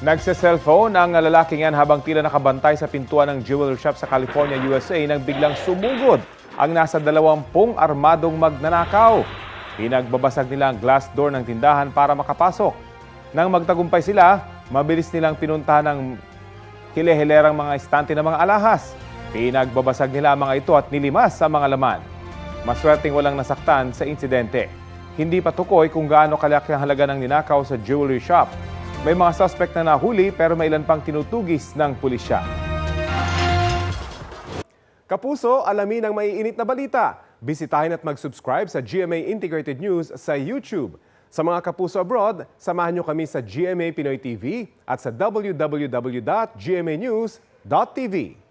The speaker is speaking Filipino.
Nagse-cellphone ang lalaking yan habang tila nakabantay sa pintuan ng jewelry shop sa California, USA nang biglang sumugod ang nasa 20 armadong magnanakaw. Pinagbabasag nila ang glass door ng tindahan para makapasok. Nang magtagumpay sila, mabilis nilang pinuntahan ng hilehilerang mga estante ng mga alahas. Pinagbabasag nila ang mga ito at nilimas sa mga laman. Maswerteng walang nasaktan sa insidente. Hindi pa tukoy kung gaano kalaki ang halaga ng ninakaw sa jewelry shop. May mga suspect na nahuli pero may ilan pang tinutugis ng pulisya. Kapuso, alamin ang maiinit na balita. Bisitahin at mag-subscribe sa GMA Integrated News sa YouTube. Sa mga kapuso abroad, samahan nyo kami sa GMA Pinoy TV at sa www.gmanews.tv.